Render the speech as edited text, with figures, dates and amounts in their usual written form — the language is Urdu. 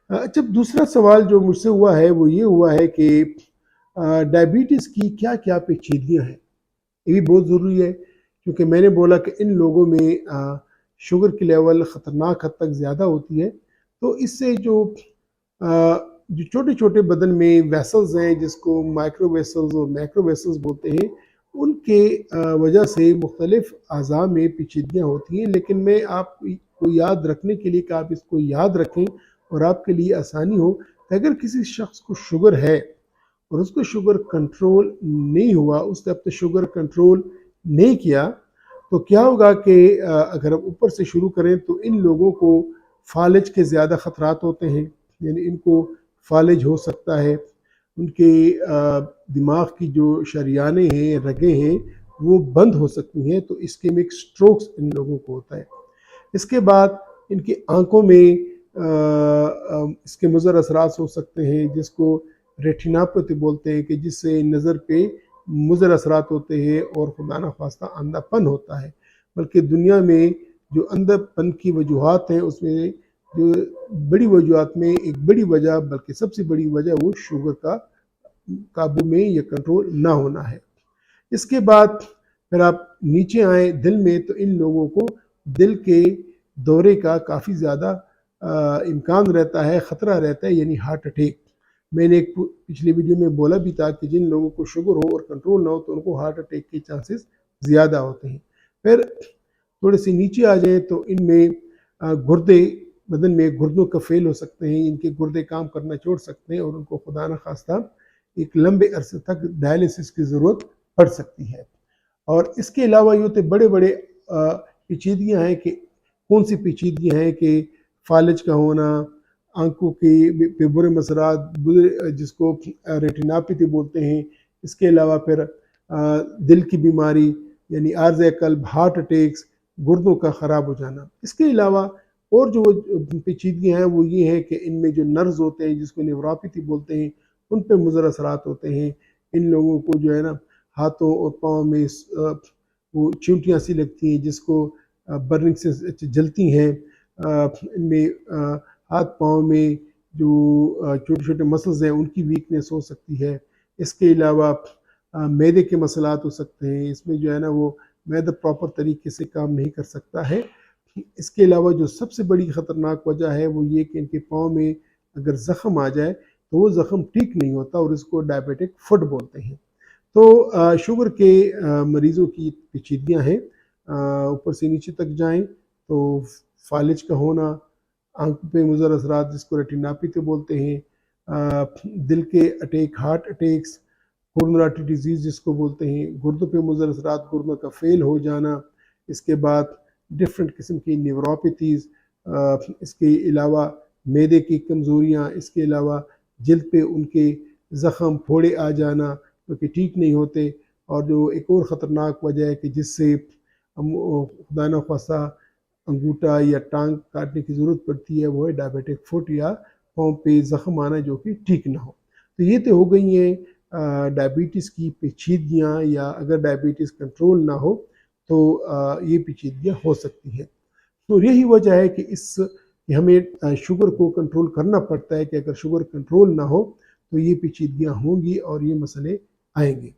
اچھا، دوسرا سوال جو مجھ سے ہوا ہے وہ یہ ہوا ہے کہ ڈائبٹیز کی کیا کیا پیچیدگیاں ہیں؟ یہ بھی بہت ضروری ہے، کیونکہ میں نے بولا کہ ان لوگوں میں شوگر کی لیول خطرناک حد تک زیادہ ہوتی ہے، تو اس سے جو چھوٹے چھوٹے بدن میں ویسلز ہیں، جس کو مائکرو ویسلز اور میکرو ویسلز بولتے ہیں، ان کے وجہ سے مختلف اعضاء میں پیچیدگیاں ہوتی ہیں، لیکن میں آپ کو یاد رکھنے کے لیے کہ آپ اس کو یاد رکھیں اور آپ کے لیے آسانی ہو کہ اگر کسی شخص کو شوگر ہے اور اس کو شوگر کنٹرول نہیں ہوا، اس نے اپنے شوگر کنٹرول نہیں کیا، تو کیا ہوگا کہ اگر ہم اوپر سے شروع کریں تو ان لوگوں کو فالج کے زیادہ خطرات ہوتے ہیں، یعنی ان کو فالج ہو سکتا ہے، ان کے دماغ کی جو شریانیں ہیں، رگیں ہیں، وہ بند ہو سکتی ہیں، تو اسکیمک سٹروکس ان لوگوں کو ہوتا ہے۔ اس کے بعد ان کی آنکھوں میں اس کے مضر اثرات ہو سکتے ہیں، جس کو ریٹیناپیتھی بولتے ہیں، کہ جس سے نظر پہ مضر اثرات ہوتے ہیں اور خدا نخواستہ اندھا پن ہوتا ہے۔ بلکہ دنیا میں جو اندھا پن کی وجوہات ہیں، اس میں جو بڑی وجوہات میں ایک بڑی وجہ، بلکہ سب سے بڑی وجہ، وہ شوگر کا قابو میں یا کنٹرول نہ ہونا ہے۔ اس کے بعد پھر آپ نیچے آئیں دل میں، تو ان لوگوں کو دل کے دورے کا کافی زیادہ امکان رہتا ہے، خطرہ رہتا ہے، یعنی ہارٹ اٹیک۔ میں نے ایک پچھلی ویڈیو میں بولا بھی تھا کہ جن لوگوں کو شوگر ہو اور کنٹرول نہ ہو تو ان کو ہارٹ اٹیک کے چانسز زیادہ ہوتے ہیں۔ پھر تھوڑے سے نیچے آ جائیں تو ان میں گردے، بدن میں گردوں کا فیل ہو سکتے ہیں، ان کے گردے کام کرنا چھوڑ سکتے ہیں اور ان کو خدا نخواستہ ایک لمبے عرصے تک ڈائلیسس کی ضرورت پڑ سکتی ہے۔ اور اس کے علاوہ یہ تو بڑے بڑے پیچیدگیاں ہیں کہ کون سی پیچیدگیاں ہیں کہ فالج کا ہونا، آنکھوں کے برے مسرات، جس کو ریٹیناپیتھی بولتے ہیں، اس کے علاوہ پھر دل کی بیماری یعنی عارض قلب، ہارٹ اٹیکس، گردوں کا خراب ہو جانا۔ اس کے علاوہ اور جو پیچیدگیاں ہیں وہ یہ ہے کہ ان میں جو نرز ہوتے ہیں، جس کو نیوروپیتھی بولتے ہیں، ان پہ مضر اثرات ہوتے ہیں۔ ان لوگوں کو جو ہے نا ہاتھوں اور پاؤں میں وہ چونٹیاں سی لگتی ہیں، جس کو برننگ سے جلتی ہیں۔ ان میں ہاتھ پاؤں میں جو چھوٹے چھوٹے مسلز ہیں، ان کی ویکنیس ہو سکتی ہے۔ اس کے علاوہ معدے کے مسئلات ہو سکتے ہیں، اس میں جو ہے نا وہ معدہ پراپر طریقے سے کام نہیں کر سکتا ہے۔ اس کے علاوہ جو سب سے بڑی خطرناک وجہ ہے وہ یہ کہ ان کے پاؤں میں اگر زخم آ جائے تو وہ زخم ٹھیک نہیں ہوتا اور اس کو ڈائبیٹک فٹ بولتے ہیں۔ تو شوگر کے مریضوں کی پیچیدگیاں ہیں۔ اوپر سے نیچے تک جائیں تو فالج کا ہونا، آنکھوں پہ مضر اثرات جس کو ریٹیناپیتھی بولتے ہیں، دل کے attack, heart attacks, coronary artery disease جس کو بولتے ہیں، گردوں پہ مضر اثرات، گردوں کا فیل ہو جانا، اس کے بعد ڈفرینٹ قسم کی نیوروپیتھیز، اس کے علاوہ معدے کی کمزوریاں، اس کے علاوہ جلد پہ ان کے زخم، پھوڑے آ جانا جو کہ ٹھیک نہیں ہوتے۔ اور جو ایک اور خطرناک وجہ ہے کہ جس سے خدا نخواستہ انگوٹھا یا ٹانگ کاٹنے کی ضرورت پڑتی ہے، وہ ہے ڈائبیٹک فٹ یا پاؤں پہ زخم آنا جو کہ ٹھیک نہ ہو۔ تو یہ تو ہو گئی ہیں ڈائبٹیز کی پیچیدگیاں، یا اگر ڈائبٹیز کنٹرول نہ ہو تو یہ پیچیدگیاں ہو سکتی ہیں۔ تو یہی وجہ ہے کہ ہمیں شوگر کو کنٹرول کرنا پڑتا ہے، کہ اگر شوگر کنٹرول نہ ہو تو یہ پیچیدگیاں ہوں گی اور یہ مسئلے آئیں گے۔